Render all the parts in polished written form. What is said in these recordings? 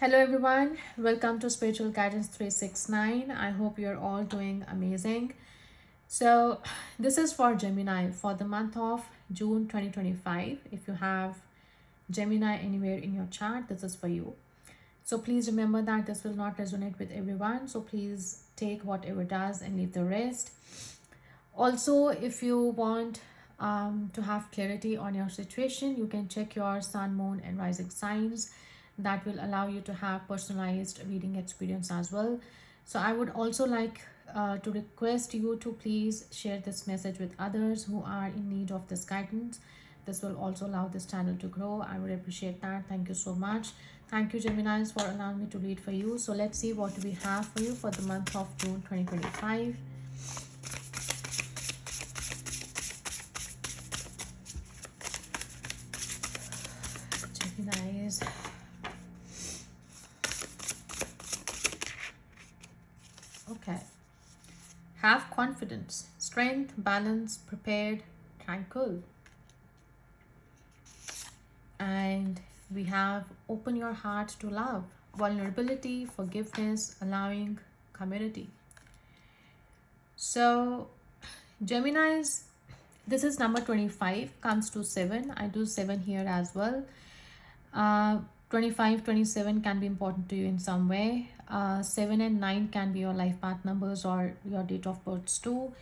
Hello everyone, welcome to Spiritual Guidance 369. I hope you're all doing amazing. So, this is for Gemini for the month of June 2025. If you have Gemini anywhere in your chart, this is for you. So, please remember that this will not resonate with everyone. So, please take whatever does and leave the rest. Also, if you want to have clarity on your situation, you can check your sun, moon, and rising signs. That will allow you to have personalized reading experience as well. So, I would also like to request you to please share this message with others who are in need of this guidance. This will also allow this channel to grow. I would appreciate that. Thank you so much. Thank you, Geminis, for allowing me to read for you. So, let's see what we have for you for the month of June 2025. Geminis. Okay. Have confidence, strength, balance, prepared, tranquil. And we have open your heart to love, vulnerability, forgiveness, allowing community. So, Geminis, this is number 25, comes to 7. I do 7 here as well. 25, 27 can be important to you in some way. 7 and 9 can be your life path numbers or your date of births too.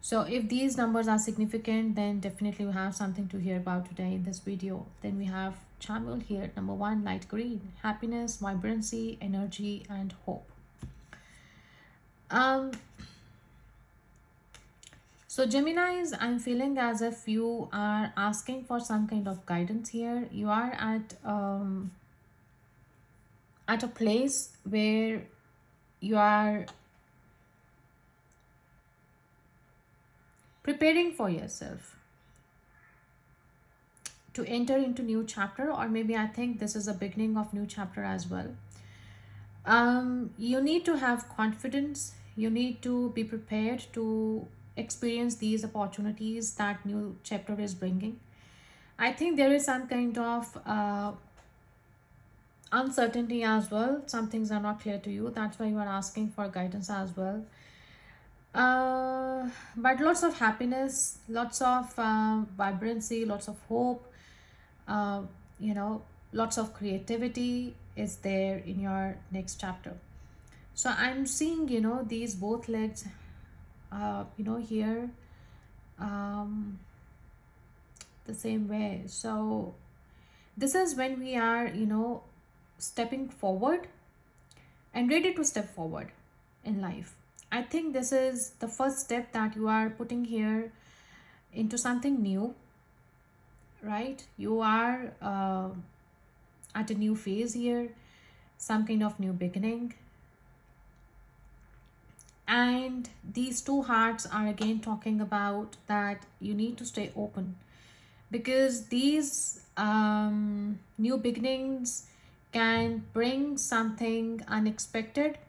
So if these numbers are significant, then definitely we have something to hear about today in this video. Then we have Chamel here, number 1, light green, happiness, vibrancy, energy, and hope. So Geminis, I'm feeling as if you are asking for some kind of guidance here. You are at a place where you are preparing for yourself to enter into new chapter, or maybe I think this is a beginning of new chapter as well. You need to have confidence. You need to be prepared to experience these opportunities that new chapter is bringing. I think there is some kind of uncertainty as well. Some things are not clear to you. That's why you are asking for guidance as well. But lots of happiness, lots of vibrancy, lots of hope, uh, you know, lots of creativity is there in your next chapter. So I'm seeing, these both legs, here the same way. So this is when we are, stepping forward and ready to step forward in life. I think this is the first step that you are putting here into something new, right? You are at a new phase here, some kind of new beginning. And these two hearts are again talking about that you need to stay open, because these new beginnings can bring something unexpected.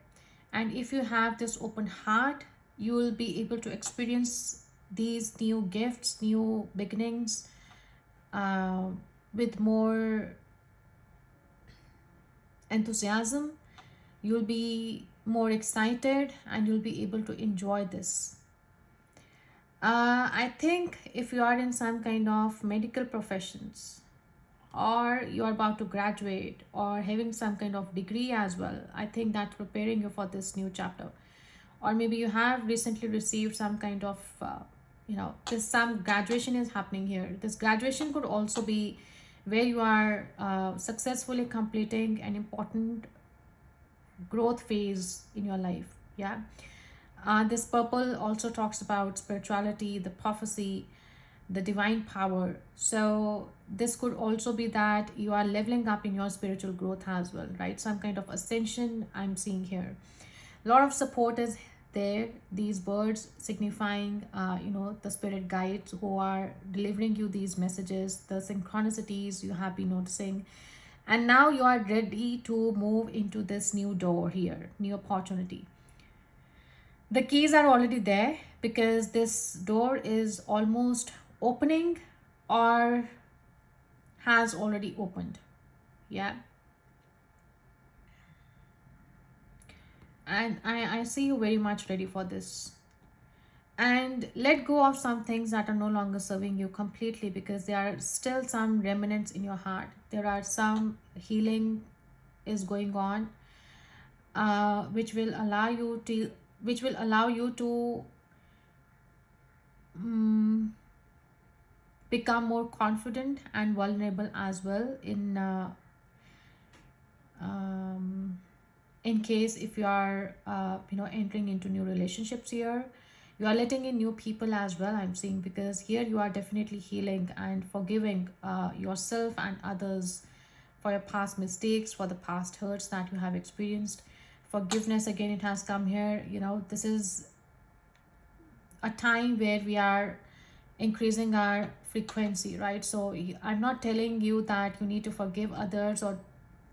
And if you have this open heart, you will be able to experience these new gifts, new beginnings, uh, with more enthusiasm. You'll be more excited and you'll be able to enjoy this. I think if you are in some kind of medical professions, or you are about to graduate, or having some kind of degree as well, I think that's preparing you for this new chapter. Or maybe you have recently received some kind of this some graduation is happening here. This graduation could also be where you are successfully completing an important growth phase in your life. Yeah. This purple also talks about spirituality, the prophecy, the divine power. So this could also be that you are leveling up in your spiritual growth as well, right? Some kind of ascension I'm seeing here. A lot of support is there. These birds signifying the spirit guides who are delivering you these messages, the synchronicities you have been noticing. And now you are ready to move into this new door here, new opportunity. The keys are already there, because this door is almost opening or has already opened. Yeah. And I see you very much ready for this. And let go of some things that are no longer serving you completely, because there are still some remnants in your heart. There are some healing is going on, which will allow you to, um, become more confident and vulnerable as well um, in case if you are entering into new relationships here. You are letting in new people as well, I'm seeing, because here you are definitely healing and forgiving yourself and others for your past mistakes, for the past hurts that you have experienced. Forgiveness, again, it has come here. This is a time where we are increasing our frequency, right? So I'm not telling you that you need to forgive others or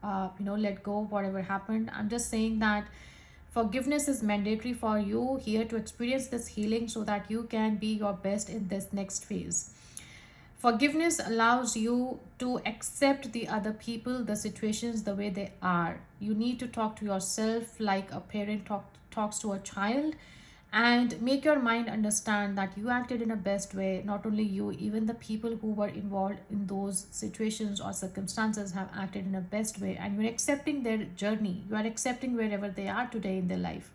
let go whatever happened. I'm just saying that forgiveness is mandatory for you here to experience this healing so that you can be your best in this next phase. Forgiveness allows you to accept the other people, the situations, the way they are. You need to talk to yourself like a parent talks to a child, and make your mind understand that you acted in a best way. Not only you, even the people who were involved in those situations or circumstances have acted in a best way, and you're accepting their journey. You are accepting wherever they are today in their life.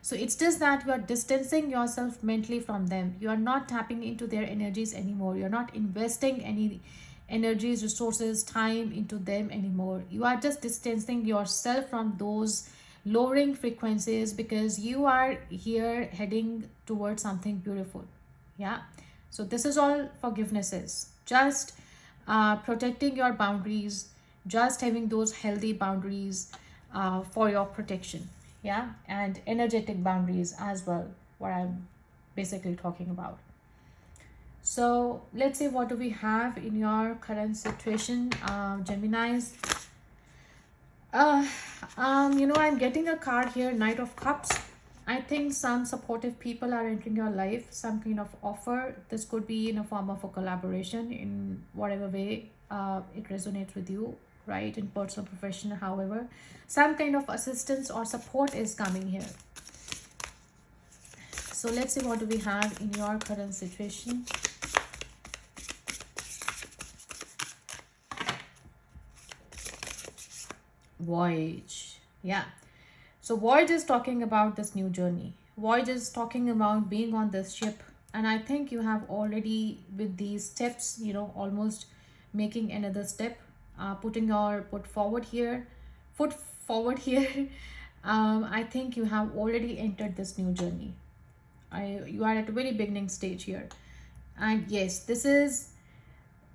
So it's just that you are distancing yourself mentally from them. You are not tapping into their energies anymore. You're not investing any energies, resources, time into them anymore. You are just distancing yourself from those lowering frequencies, because you are here heading towards something beautiful. Yeah. So this is all forgiveness is. Just protecting your boundaries, just having those healthy boundaries for your protection. Yeah. And energetic boundaries as well, what I'm basically talking about. So let's see, what do we have in your current situation, Geminis? uh I'm getting a card here, Knight of Cups. I think some supportive people are entering your life, some kind of offer. This could be in a form of a collaboration in whatever way it resonates with you, right? In personal, professional, however, some kind of assistance or support is coming here. So let's see, what do we have in your current situation. Voyage. Yeah. So Voyage is talking about this new journey. Voyage is talking about being on this ship. And I think you have already, with these steps, almost making another step, putting your foot forward here. I think you have already entered this new journey. You are at a very beginning stage here. And yes, this is,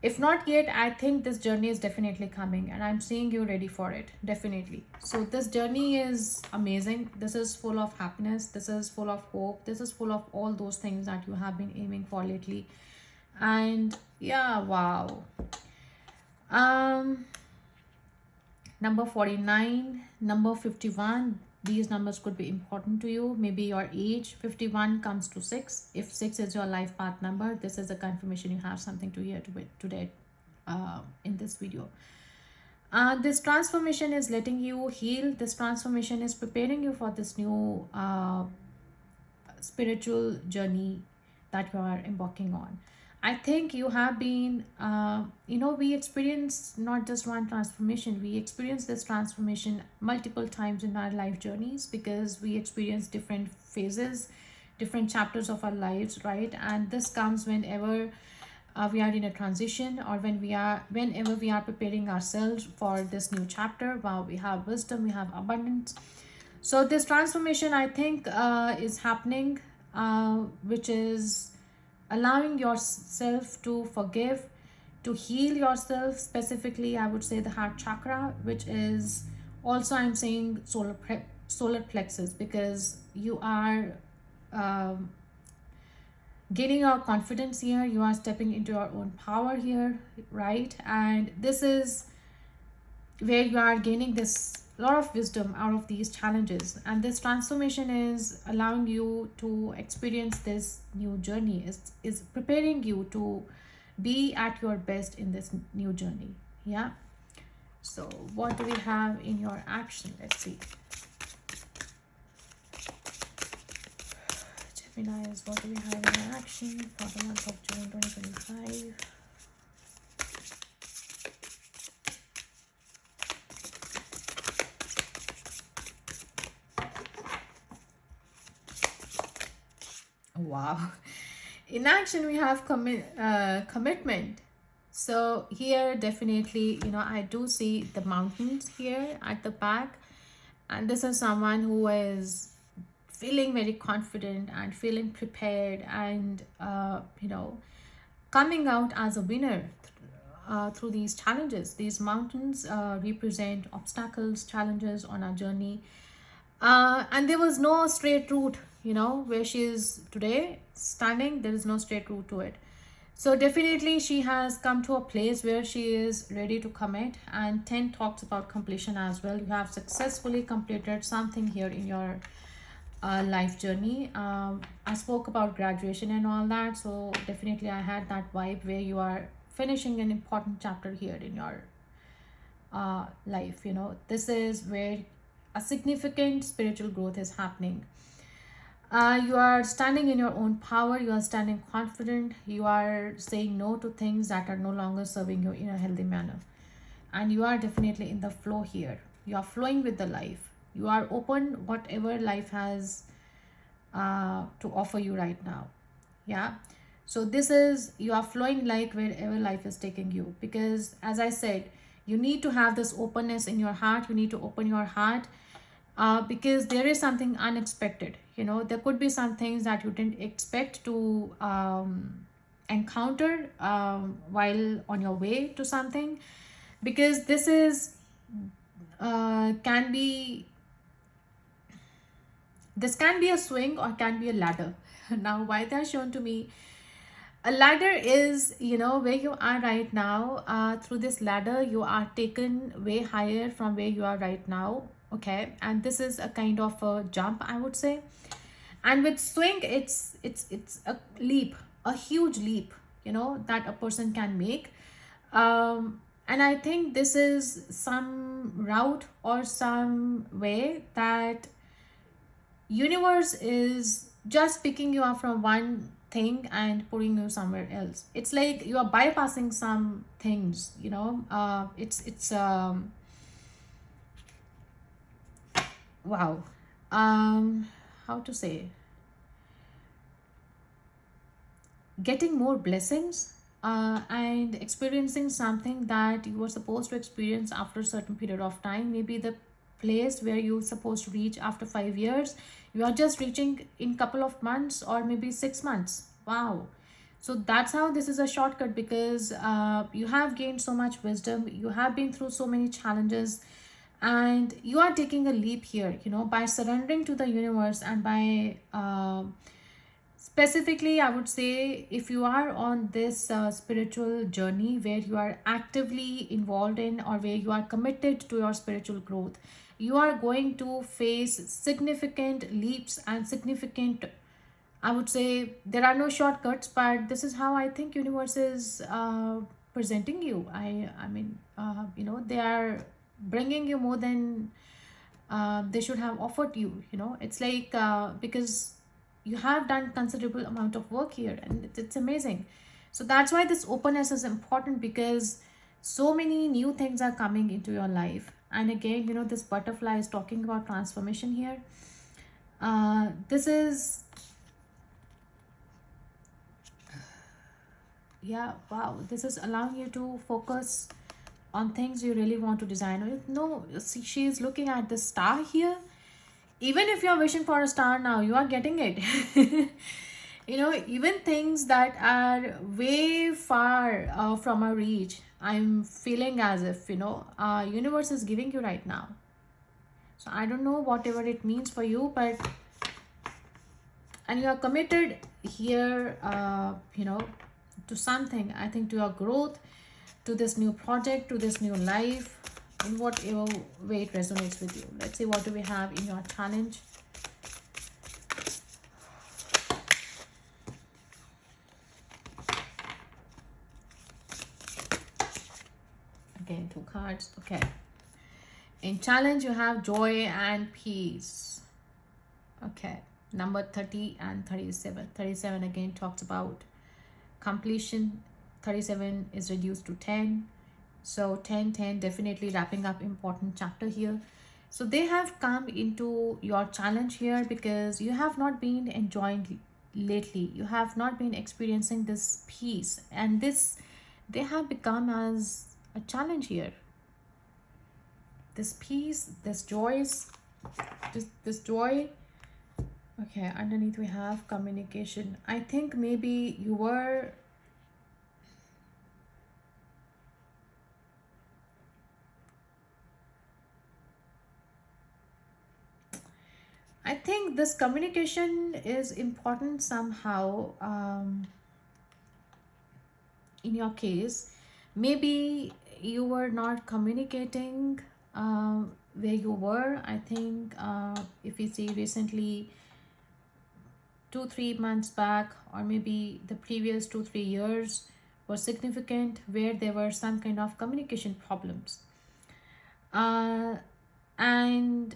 if not yet, I think this journey is definitely coming, and I'm seeing you ready for it, definitely. So this journey is amazing. This is full of happiness, this is full of hope, this is full of all those things that you have been aiming for lately. And yeah, wow. um Number 49, number 51, these numbers could be important to you. Maybe your age. 51 comes to 6. If 6 is your life path number, this is a confirmation you have something to hear to it today in this video. This transformation is letting you heal. This transformation is preparing you for this new spiritual journey that you are embarking on. I think you have been, we experience not just one transformation, we experience this transformation multiple times in our life journeys, because we experience different phases, different chapters of our lives, right? And this comes whenever we are in a transition, or whenever we are preparing ourselves for this new chapter. Wow, we have wisdom, we have abundance. So this transformation, I think, is happening, which is allowing yourself to forgive, to heal yourself. Specifically, I would say the heart chakra, which is also, I'm saying, solar plexus, because you are um, gaining your confidence here. You are stepping into your own power here, right? And this is where you are gaining this lot of wisdom out of these challenges, and this transformation is allowing you to experience this new journey, is preparing you to be at your best in this new journey. Yeah. So what do we have in your action? Let's see. Geminis, what do we have in action for the month of June 2025? Wow. In action, we have commitment. So here, definitely, I do see the mountains here at the back. And this is someone who is feeling very confident and feeling prepared and, coming out as a winner through these challenges. These mountains represent obstacles, challenges on our journey. And there was no straight route, where she is today standing. There is no straight route to it. So definitely she has come to a place where she is ready to commit. And 10 talks about completion as well. You have successfully completed something here in your life journey. I spoke about graduation and all that. So definitely I had that vibe where you are finishing an important chapter here in your life. This is where a significant spiritual growth is happening. You are standing in your own power, you are standing confident, you are saying no to things that are no longer serving you in a healthy manner. And you are definitely in the flow here. You are flowing with the life. You are open whatever life has to offer you right now. Yeah. So this is, you are flowing like wherever life is taking you. Because as I said, you need to have this openness in your heart. You need to open your heart because there is something unexpected. There could be some things that you didn't expect to encounter while on your way to something, because this is can be this can be a swing or can be a ladder. Now why they are shown to me, a ladder is, where you are right now. Through this ladder you are taken way higher from where you are right now. Okay, and this is a kind of a jump, I would say. And with swing, it's a leap, a huge leap, that a person can make. And I think this is some route or some way that universe is just picking you up from one thing and putting you somewhere else. It's like you are bypassing some things. It's wow. How to say, getting more blessings and experiencing something that you were supposed to experience after a certain period of time. Maybe the place where you're supposed to reach after 5 years, you are just reaching in couple of months or maybe 6 months. Wow. So that's how this is a shortcut, because you have gained so much wisdom, you have been through so many challenges, and you are taking a leap here, by surrendering to the universe. And by specifically, I would say, if you are on this spiritual journey where you are actively involved in, or where you are committed to your spiritual growth, you are going to face significant leaps and significant, I would say, there are no shortcuts, but this is how I think universe is presenting you. I mean, they are bringing you more than they should have offered you. It's like because you have done considerable amount of work here, and it's amazing. So that's why this openness is important, because so many new things are coming into your life. And again, this butterfly is talking about transformation here. This is, yeah, wow, this is allowing you to focus on things you really want to design. No, see, she is looking at the star here. Even if you're wishing for a star now, you are getting it. Even things that are way far from our reach, I'm feeling as if, universe is giving you right now. So I don't know whatever it means for you, but, and you are committed here, to something, I think, to your growth, to this new project, to this new life, in whatever way it resonates with you. Let's see, what do we have in your challenge? Again, 2 cards. Okay. In challenge, you have joy and peace. Okay. Number 30 and 37. 37 again talks about completion. 37 is reduced to 10. So 10, 10, definitely wrapping up important chapter here. So they have come into your challenge here because you have not been enjoying lately. You have not been experiencing this peace, and this they have become as a challenge here. This peace, this joys, this joy. Okay, underneath we have communication. I think maybe you were, I think this communication is important somehow, in your case. Maybe you were not communicating where you were. I think if you see recently, 2 3 months back, or maybe the previous 2 3 years were significant where there were some kind of communication problems. And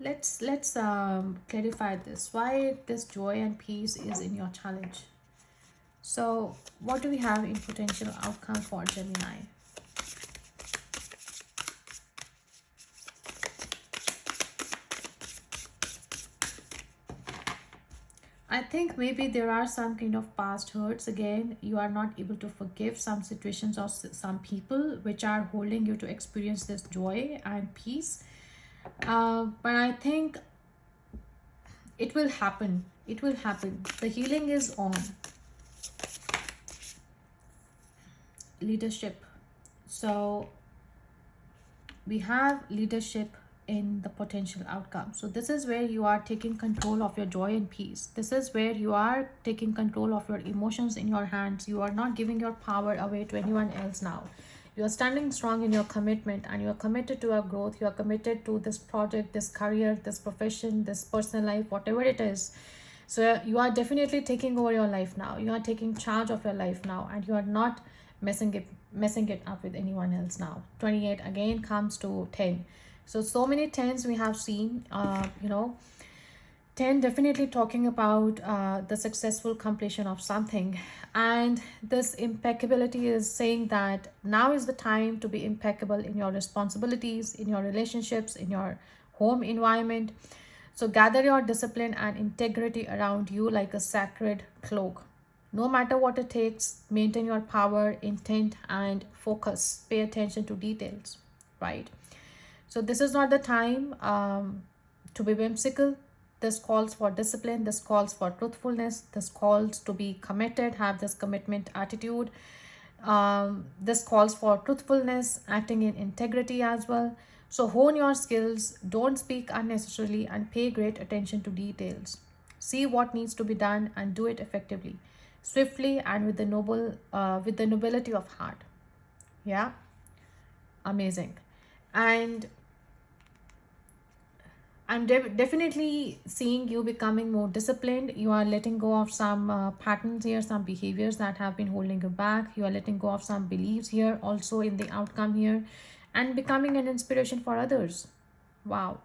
let's clarify this, why this joy and peace is in your challenge. So what do we have in potential outcome for Gemini? I think maybe there are some kind of past hurts. Again, you are not able to forgive some situations or some people which are holding you to experience this joy and peace. But I think it will happen. It will happen. The healing is on. Leadership. So we have leadership in the potential outcome. So this is where you are taking control of your joy and peace. This is where you are taking control of your emotions in your hands. You are not giving your power away to anyone else now. You are standing strong in your commitment, and you are committed to your growth. You are committed to this project, this career, this profession, this personal life, whatever it is. So you are definitely taking over your life now. You are taking charge of your life now, and you are not messing it up with anyone else now. 28 again comes to 10. So many tens we have seen. 10 definitely talking about the successful completion of something, and this impeccability is saying that now is the time to be impeccable in your responsibilities, in your relationships, in your home environment. So gather your discipline and integrity around you like a sacred cloak. No matter what it takes, maintain your power, intent, and focus. Pay attention to details, right? So this is not the time to be whimsical. This calls for discipline. This calls for truthfulness. This calls to be committed, have this commitment attitude. This calls for truthfulness, acting in integrity as well. So hone your skills, don't speak unnecessarily, and pay great attention to details. See what needs to be done and do it effectively, swiftly, and with the nobility of heart. Yeah, amazing. And I'm definitely seeing you becoming more disciplined. You are letting go of some patterns here, some behaviors that have been holding you back. You are letting go of some beliefs here, also in the outcome here, and becoming an inspiration for others. Wow.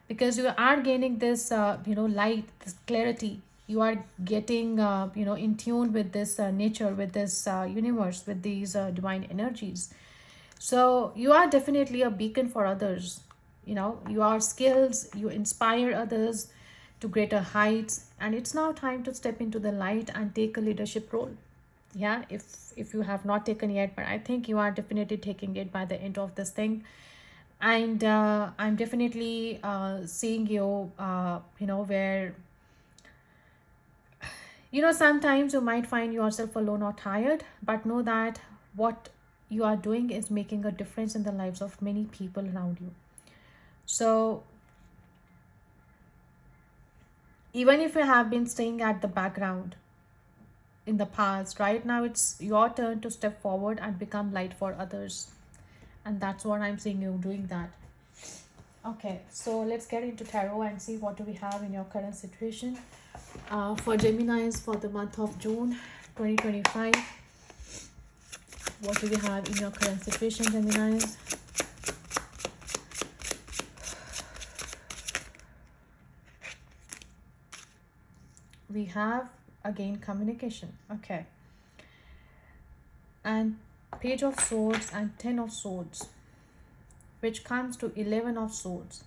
Because you are gaining this, light, this clarity. You are getting, in tune with this nature, with this universe, with these divine energies. So you are definitely a beacon for others. Your skills, you inspire others to greater heights, and it's now time to step into the light and take a leadership role. Yeah, if you have not taken yet, but I think you are definitely taking it by the end of this thing. And I'm definitely seeing you, where sometimes you might find yourself alone or tired, but know that what you are doing is making a difference in the lives of many people around you. So even if you have been staying at the background in the past, right now it's your turn to step forward and become light for others. And that's what I'm seeing you doing that. Okay, so let's get into tarot and see what do we have in your current situation. For Geminis for the month of June 2025. What do we have in your current situation, Geminis? we have again communication. Okay. And Page of Swords and 10 of Swords, which comes to 11 of Swords.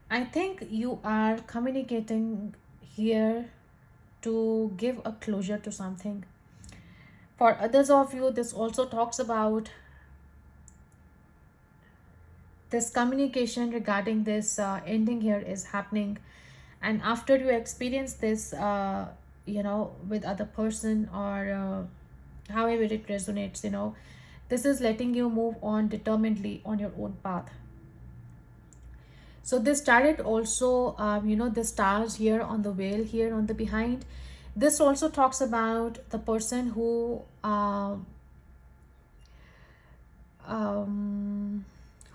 I think you are communicating here to give a closure to something. For others of you, this also talks about this communication regarding this ending here is happening, and after you experience this with other person, or however it resonates, this is letting you move on determinedly on your own path. So this tarot also, the stars here on the veil here on the behind, this also talks about the person who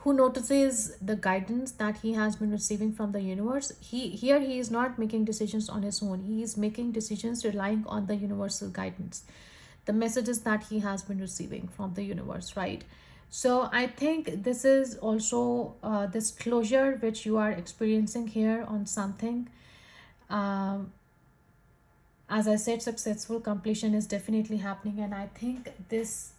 notices the guidance that he has been receiving from the universe. He is not making decisions on his own. He is making decisions relying on the universal guidance, the messages that he has been receiving from the universe, right? So I think this is also this closure which you are experiencing here on something. um, as I said, successful completion is definitely happening, and I think this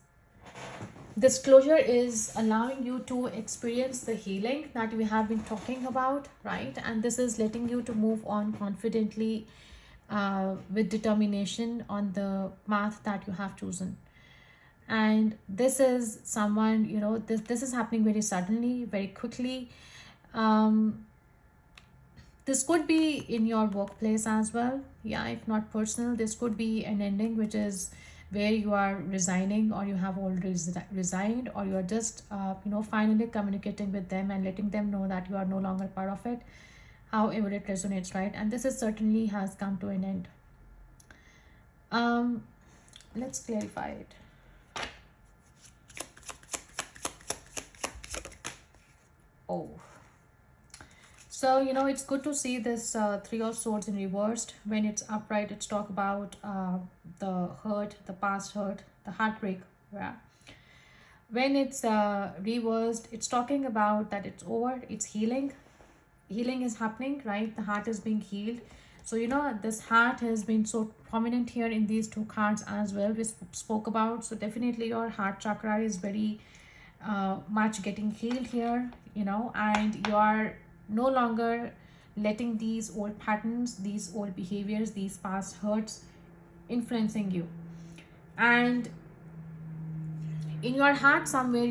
closure is allowing you to experience the healing that we have been talking about, right? And this is letting you to move on confidently, with determination on the path that you have chosen. And this is someone, this is happening very suddenly, very quickly. um, this could be in your workplace as well. Yeah, if not personal, this could be an ending which is where you are resigning, or you have already resigned, or you are just finally communicating with them and letting them know that you are no longer part of it, however it resonates, right? And this is certainly has come to an end. um let's clarify it. Oh, so it's good to see this Three of Swords in reversed. When it's upright, it's talk about the hurt, the past hurt, the heartbreak. Yeah. When it's reversed, it's talking about that it's over, it's healing. Healing is happening, right? The heart is being healed. So this heart has been so prominent here in these two cards as well, we spoke about. So definitely your heart chakra is very much getting healed here, and you are no longer letting these old patterns, these old behaviors, these past hurts influencing you. And in your heart somewhere,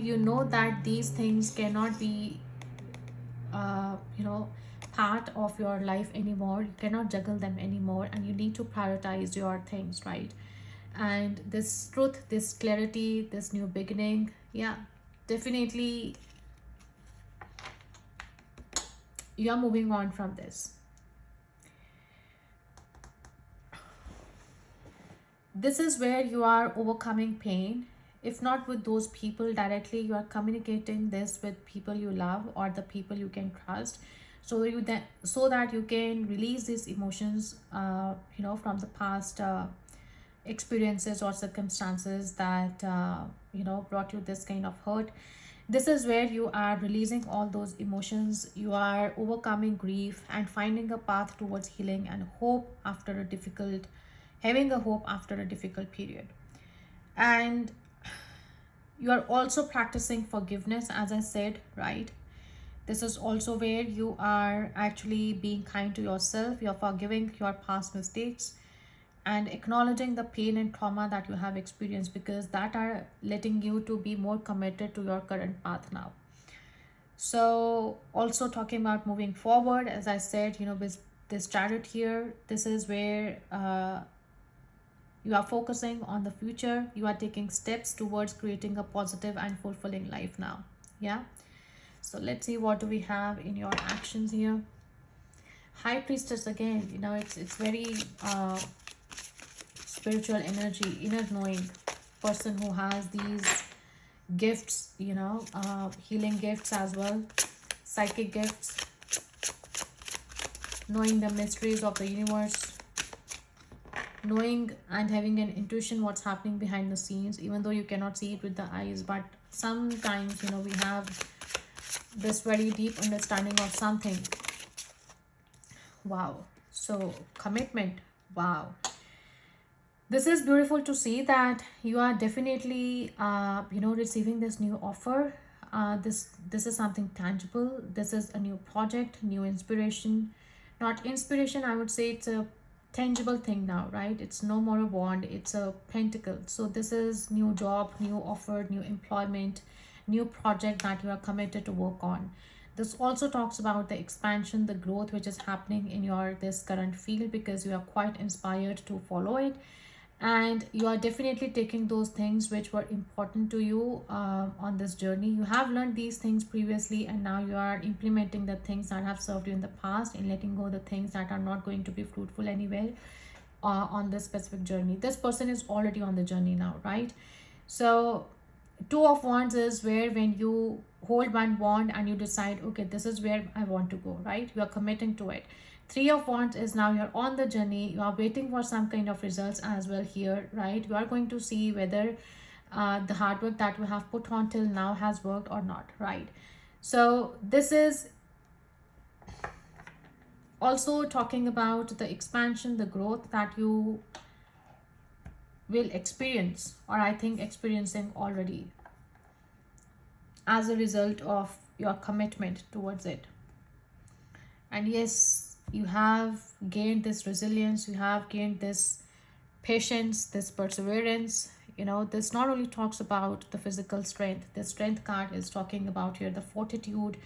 that these things cannot be uh, you know part of your life anymore. You cannot juggle them anymore, and you need to prioritize your things, right? And this truth, this clarity, this new beginning, yeah, definitely you are moving on from this. This is where you are overcoming pain. If not with those people directly, you are communicating this with people you love, or the people you can trust, so that you can release these emotions from the past experiences or circumstances that brought you this kind of hurt. This is where you are releasing all those emotions. You are overcoming grief and finding a path towards healing and hope after a difficult having a hope after a difficult period. And you are also practicing forgiveness, as I said, right? This is also where you are actually being kind to yourself. You're forgiving your past mistakes and acknowledging the pain and trauma that you have experienced, because that are letting you to be more committed to your current path now. So also talking about moving forward, as I said, with this chariot here, this is where you are focusing on the future. You are taking steps towards creating a positive and fulfilling life now. Yeah. So let's see, what do we have in your actions here. High Priestess again, it's very spiritual energy, inner knowing person who has these gifts, healing gifts as well, psychic gifts, knowing the mysteries of the universe, knowing and having an intuition what's happening behind the scenes, even though you cannot see it with the eyes. But sometimes we have this very deep understanding of something. Wow. So commitment, Wow. This is beautiful to see that you are definitely, receiving this new offer. This is something tangible. This is a new project, new inspiration. Not inspiration, I would say it's a tangible thing now, right? It's no more a wand, it's a pentacle. So this is new job, new offer, new employment, new project that you are committed to work on. This also talks about the expansion, the growth which is happening in your this current field, because you are quite inspired to follow it, and you are definitely taking those things which were important to you on this journey. You have learned these things previously, and now you are implementing the things that have served you in the past and letting go the things that are not going to be fruitful anywhere on this specific journey. This person is already on the journey now, right? So two of wands is where when you hold one wand and you decide, okay, this is where I want to go, right? You are committing to it. Three of wands is now you're on the journey, you are waiting for some kind of results as well here, right? You are going to see whether the hard work that you have put on till now has worked or not, right? So this is also talking about the expansion, the growth that you will experience, or I think experiencing already, as a result of your commitment towards it. And yes, you have gained this resilience, you have gained this patience, this perseverance. This not only talks about the physical strength, the strength card is talking about here the fortitude,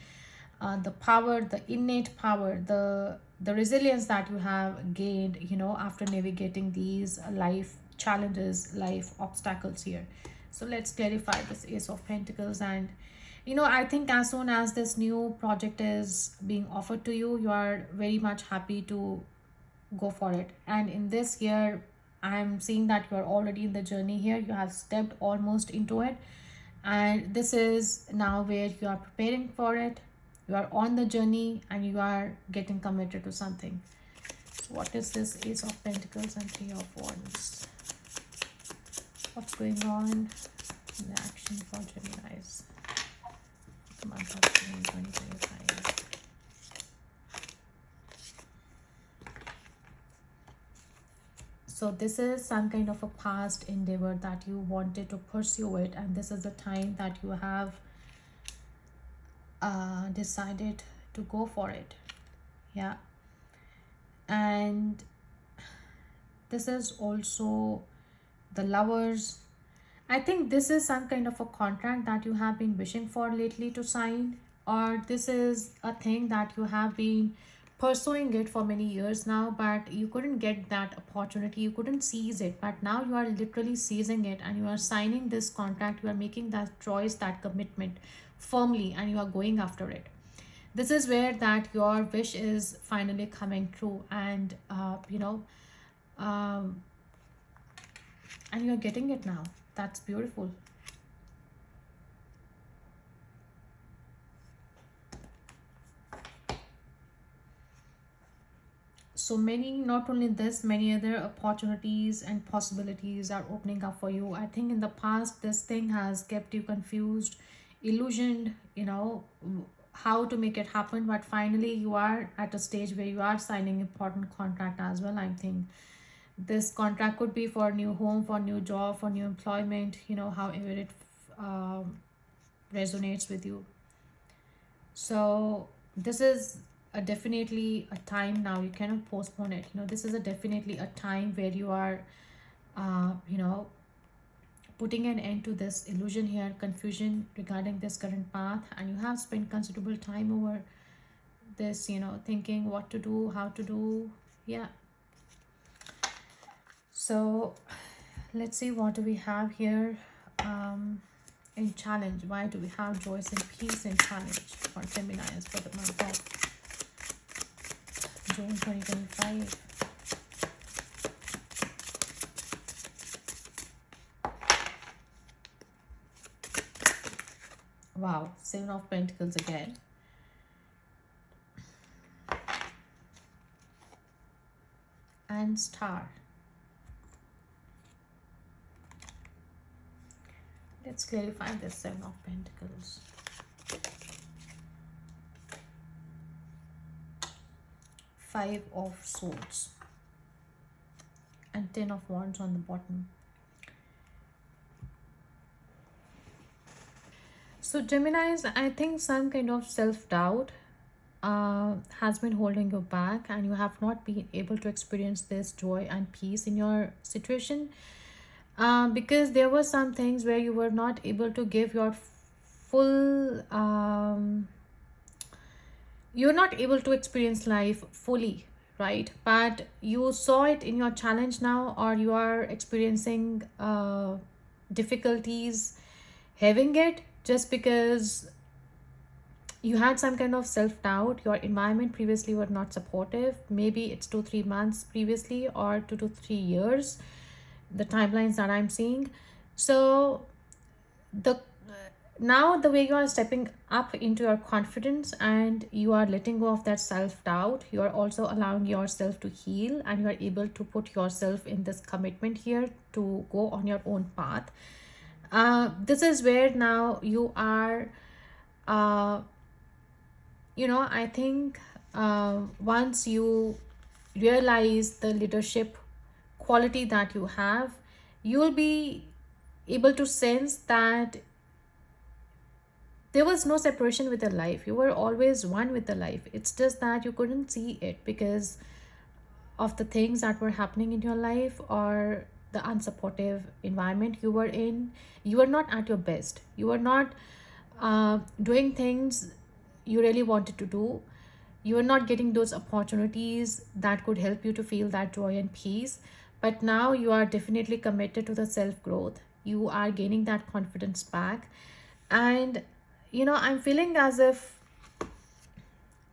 the power, the innate power, the resilience that you have gained, after navigating these life challenges, life obstacles here. So let's clarify this Ace of Pentacles. And I think as soon as this new project is being offered to you, you are very much happy to go for it. And in this year, I'm seeing that you are already in the journey here. You have stepped almost into it, and this is now where you are preparing for it. You are on the journey and you are getting committed to something. So what is this Ace of Pentacles and Three of Wands? What's going on in the action for Geminis, the month of June 2025? So this is some kind of a past endeavor that you wanted to pursue it, and this is the time that you have decided to go for it. Yeah. And this is also the Lovers. I think this is some kind of a contract that you have been wishing for lately to sign, or this is a thing that you have been pursuing it for many years now, but you couldn't get that opportunity, you couldn't seize it, but now you are literally seizing it and you are signing this contract, you are making that choice, that commitment firmly, and you are going after it. This is where that your wish is finally coming true, and um, and you're getting it now. That's beautiful. So many, not only this, many other opportunities and possibilities are opening up for you. I think in the past this thing has kept you confused, illusioned, how to make it happen, but finally you are at a stage where you are signing important contract as well. I think this contract could be for new home, for new job, for new employment, however it um, resonates with you. So this is a definitely a time now, you cannot postpone it. This is a definitely a time where you are uh, you know putting an end to this illusion here, confusion regarding this current path, and you have spent considerable time over this, thinking what to do, how to do. Yeah. So let's see, what do we have here in challenge? Why do we have Joyce and Peace in challenge for Geminis for the month of June 2025? Wow, Seven of Pentacles again. And Star. Let's clarify this Seven of Pentacles. Five of Swords. and 10 of wands on the bottom. So Geminis, I think some kind of self-doubt has been holding you back, and you have not been able to experience this joy and peace in your situation, because there were some things where you were not able to give your full you're not able to experience life fully, right? But you saw it in your challenge now, or you are experiencing difficulties having it just because you had some kind of self-doubt. Your environment previously were not supportive. Maybe it's 2-3 months previously, or 2 to 3 years, the timelines that I'm seeing. So the now the way you are stepping up into your confidence, and you are letting go of that self-doubt, you are also allowing yourself to heal, and you are able to put yourself in this commitment here to go on your own path. This is where now you are, uh, I think once you realize the leadership quality that you have, you will be able to sense that there was no separation with your life. You were always one with the life. It's just that you couldn't see it because of the things that were happening in your life, or the unsupportive environment you were in. You were not at your best. You were not doing things you really wanted to do. You were not getting those opportunities that could help you to feel that joy and peace. But now you are definitely committed to the self growth. You are gaining that confidence back. And I'm feeling as if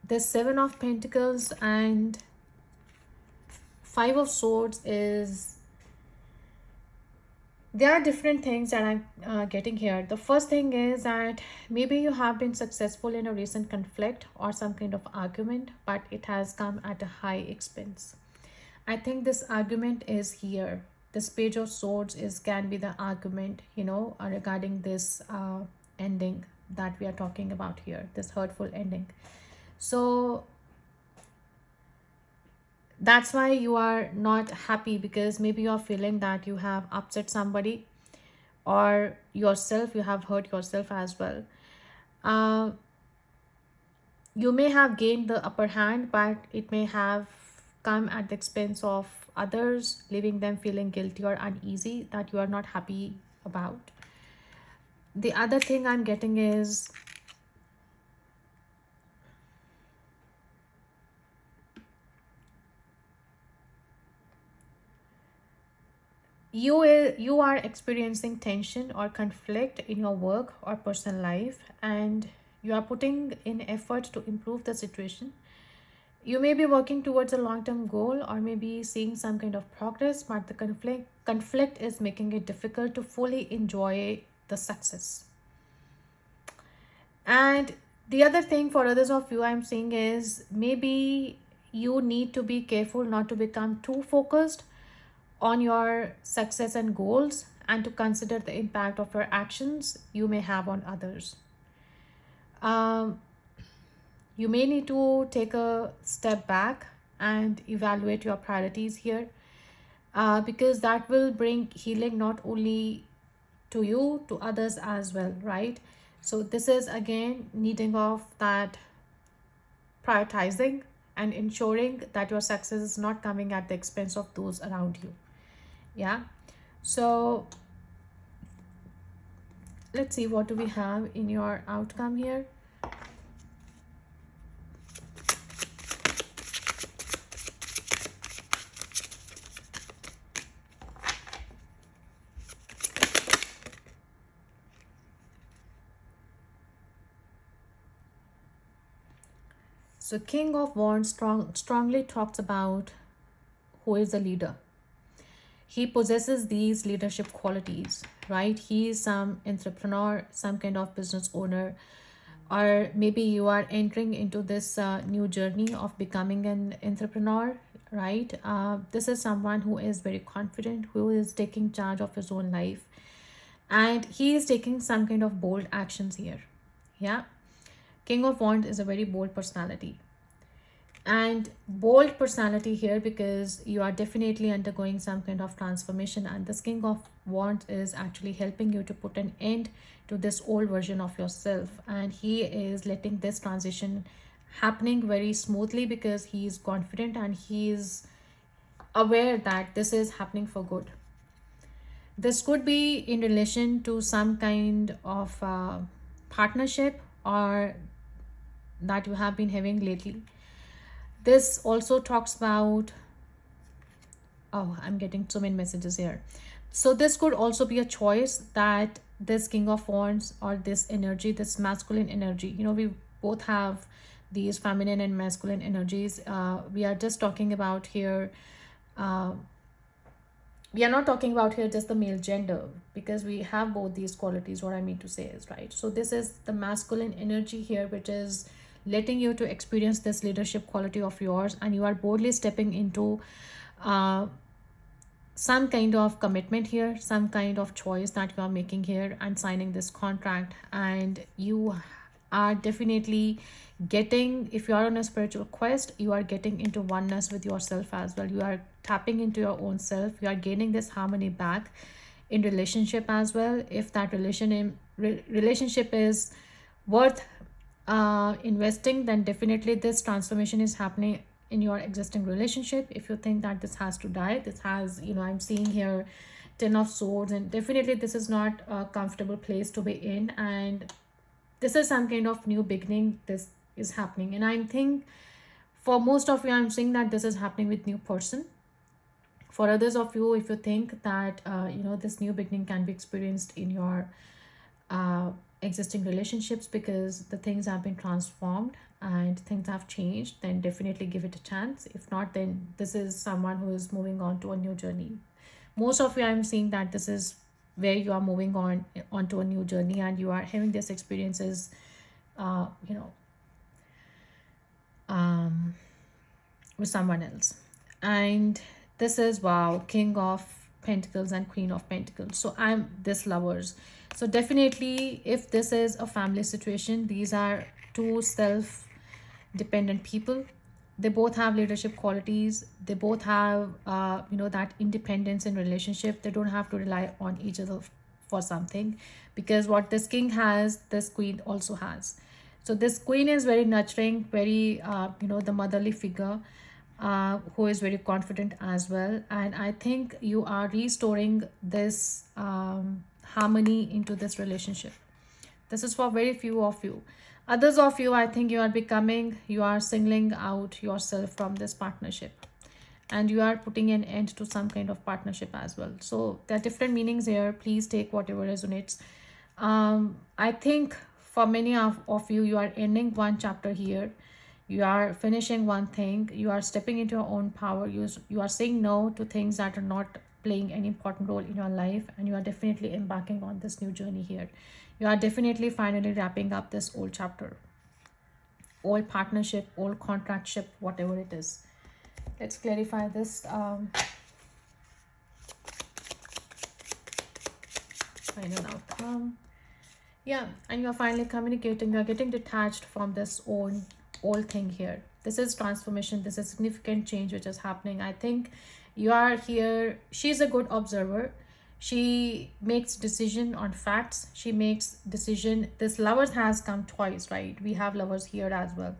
the Seven of Pentacles and Five of Swords is, there are different things that I'm getting here. The first thing is that maybe you have been successful in a recent conflict or some kind of argument, but it has come at a high expense. I think this argument is here. This Page of Swords is can be the argument, regarding this ending that we are talking about here, this hurtful ending. So that's why you are not happy, because maybe you're feeling that you have upset somebody, or yourself, you have hurt yourself as well. uh, you may have gained the upper hand, but it may have come at the expense of others, leaving them feeling guilty or uneasy that you are not happy about. The other thing I'm getting is you are experiencing tension or conflict in your work or personal life, and you are putting in effort to improve the situation. You may be working towards a long-term goal, or maybe seeing some kind of progress, but the conflict is making it difficult to fully enjoy the success. And the other thing for others of you I'm seeing is, maybe you need to be careful not to become too focused on your success and goals, and to consider the impact of your actions you may have on others. Um, you may need to take a step back and evaluate your priorities here, because that will bring healing not only to you, to others as well, right? So this is again needing of that prioritizing and ensuring that your success is not coming at the expense of those around you. Yeah. So let's see, what do we have in your outcome here? So King of Wands strongly talks about who is a leader. He possesses these leadership qualities, right? He is some entrepreneur, some kind of business owner, or maybe you are entering into this new journey of becoming an entrepreneur, right? This is someone who is very confident, who is taking charge of his own life, and he is taking some kind of bold actions here. Yeah. King of Wands is a very bold personality. and bold personality here, because you are definitely undergoing some kind of transformation, and this king of wands is actually helping you to put an end to this old version of yourself, and he is letting this transition happening very smoothly because he is confident and he is aware that this is happening for good. This could be in relation to some kind of partnership or that you have been having lately. This also talks about, oh, I'm getting so many messages here. So this could also be a choice that this king of wands or this energy, this masculine energy, we both have these feminine and masculine energies. We are just talking about here, uh, we are not talking about here just the male gender, because we have both these qualities. What I mean to say is, right, so this is the masculine energy here, which is letting you to experience this leadership quality of yours, and you are boldly stepping into uh, some kind of commitment here, some kind of choice that you are making here and signing this contract. And you are definitely getting, if you are on a spiritual quest, you are getting into oneness with yourself as well. You are tapping into your own self. You are gaining this harmony back in relationship as well. If that relationship is worth investing, then definitely this transformation is happening in your existing relationship. If you think that this has to die, this has, I'm seeing here 10 of swords, and definitely this is not a comfortable place to be in, and this is some kind of new beginning. This is happening, and I think for most of you, I'm seeing that this is happening with new person. For others of you, if you think that this new beginning can be experienced in your uh, existing relationships because the things have been transformed and things have changed, then definitely give it a chance. If not, then this is someone who is moving on to a new journey. Most of you, I'm seeing that this is where you are moving on onto a new journey, and you are having these experiences, uh, you know um, with someone else. And this is, wow, king of pentacles and queen of pentacles. So I'm this lovers. So definitely, if this is a family situation, these are two self dependent people. They both have leadership qualities. They both have that independence in relationship. They don't have to rely on each other for something, because what this king has, this queen also has. So this queen is very nurturing, very the motherly figure, who is very confident as well. And I think you are restoring this harmony into this relationship. This is for very few of you. Others of you, I think you are singling out yourself from this partnership, and you are putting an end to some kind of partnership as well. So there are different meanings here. Please take whatever resonates. I think for many of you, you are ending one chapter here. You are finishing one thing. You are stepping into your own power. You are saying no to things that are not playing any important role in your life, and you are definitely embarking on this new journey here. You are definitely finally wrapping up this old chapter, old partnership, old contractship, whatever it is. Let's clarify this final outcome. Yeah, and you're finally communicating. You're getting detached from this old thing here. This is transformation. This is significant change which is happening. I think you are here. She's a good observer. She makes decision on facts. She makes decision. This lovers has come twice, right? We have lovers here as well.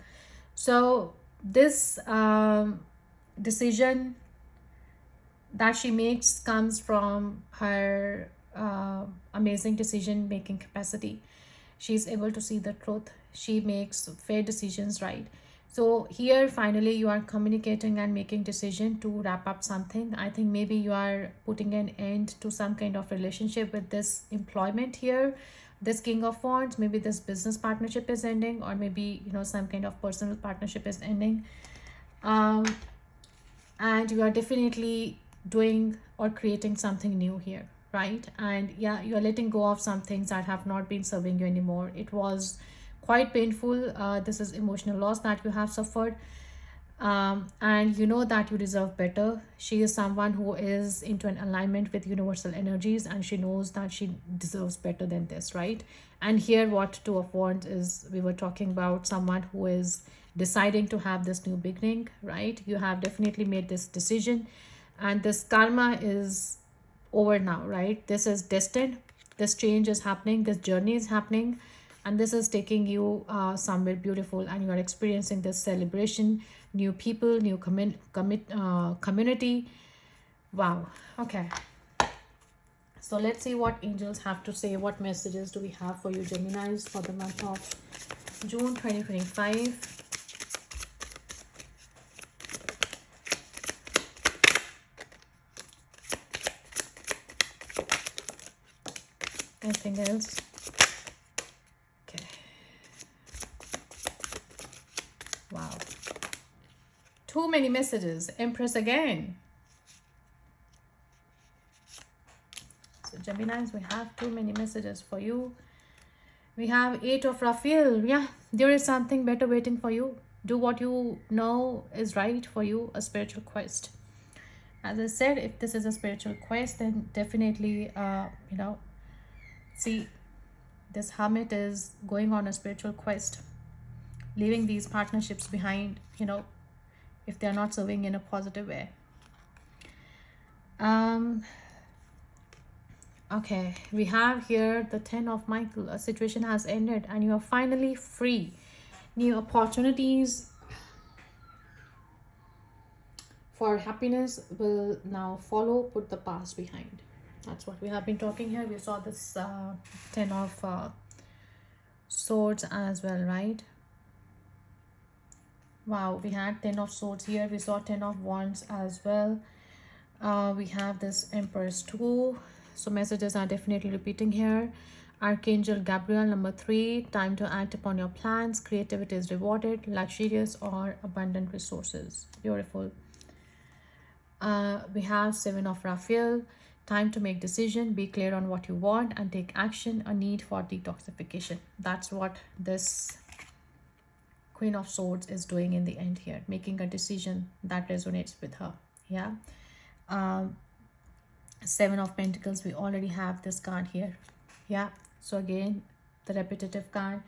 So this decision that she makes comes from her amazing decision making capacity. She's able to see the truth. She makes fair decisions, right? So here finally you are communicating and making decision to wrap up something. I think maybe you are putting an end to some kind of relationship with this employment here, this king of wands. Maybe this business partnership is ending, or maybe some kind of personal partnership is ending. um and you are definitely doing or creating something new here, right? And yeah, you are letting go of some things that have not been serving you anymore. It was quite painful. This is emotional loss that you have suffered, and you know that you deserve better. She is someone who is into an alignment with universal energies, and she knows that she deserves better than this, right? And here what two of wands is, we were talking about someone who is deciding to have this new beginning, right? You have definitely made this decision, and this karma is over now, right? This is destined. This change is happening, this journey is happening, and this is taking you somewhere beautiful, and you are experiencing this celebration, new people, new community. Wow. Okay, so let's see what angels have to say. What messages do we have for you, Geminis, for the month of June 2025? Anything else? Okay. Wow. Too many messages. Empress again. So Geminis, we have too many messages for you. We have 8 of Raphael. Yeah, there is something better waiting for you. Do what you know is right for you, a spiritual quest. As I said, if this is a spiritual quest, then definitely, see, this hermit is going on a spiritual quest, leaving these partnerships behind, if they're not serving in a positive way. Okay, we have here the 10 of Michael. A situation has ended and you are finally free. New opportunities for happiness will now follow. Put the past behind. That's what we have been talking here. We saw this 10 of swords as well, right? Wow, we had 10 of swords here. We saw 10 of wands as well. We have this Empress too. So messages are definitely repeating here. Archangel Gabriel, number 3. Time to act upon your plans. Creativity is rewarded. Luxurious or abundant resources. Beautiful. We have 7 of Raphael. Time to make decision. Be clear on what you want and take action. A need for detoxification. That's what this Queen of Swords is doing in the end here. Making a decision that resonates with her. Yeah. 7 of Pentacles, we already have this card here. Yeah, so again, the repetitive card.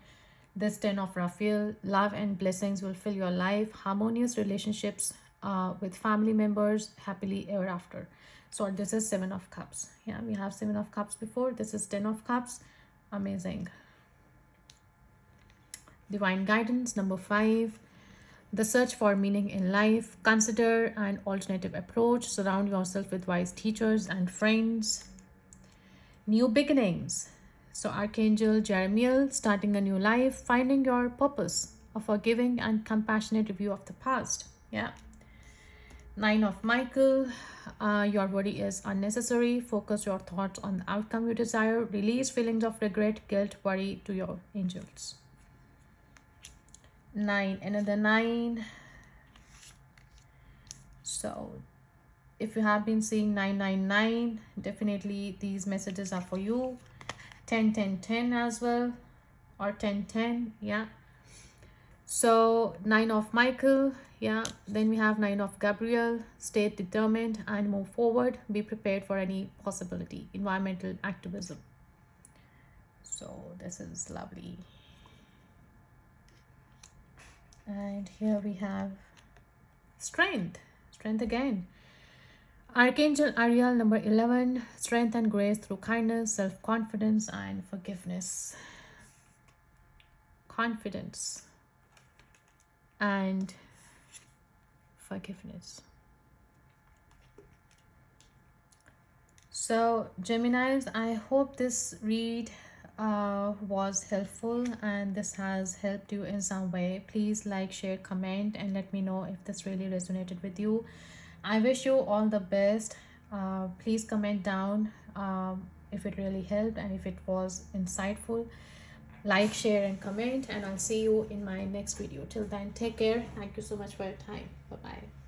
This 10 of Raphael, love and blessings will fill your life. Harmonious relationships with family members, happily ever after. So this is 7 of Cups. Yeah, we have 7 of Cups before. This is 10 of Cups. Amazing. Divine guidance, number 5. The search for meaning in life. Consider an alternative approach. Surround yourself with wise teachers and friends. New beginnings. So Archangel Jeremiel, starting a new life, finding your purpose. A forgiving and compassionate review of the past. Yeah. 9 of Michael. Your worry is unnecessary. Focus your thoughts on the outcome you desire. Release feelings of regret, guilt, worry to your angels. 9, another 9. So if you have been seeing 999, definitely these messages are for you. 10 10 10 as well, or 10 10. Yeah, so 9 of Michael. Yeah, then we have 9 of Gabriel. Stay determined and move forward. Be prepared for any possibility. Environmental activism. So this is lovely. And here we have strength again. Archangel Ariel, number 11. Strength and grace through kindness, self-confidence and forgiveness. Confidence and forgiveness. So Geminis, I hope this read was helpful and this has helped you in some way. Please like, share, comment and let me know if this really resonated with you. I wish you all the best. Please comment down if it really helped and if it was insightful. Like, share and comment, and I'll see you in my next video. Till then, take care. Thank you so much for your time. Bye bye.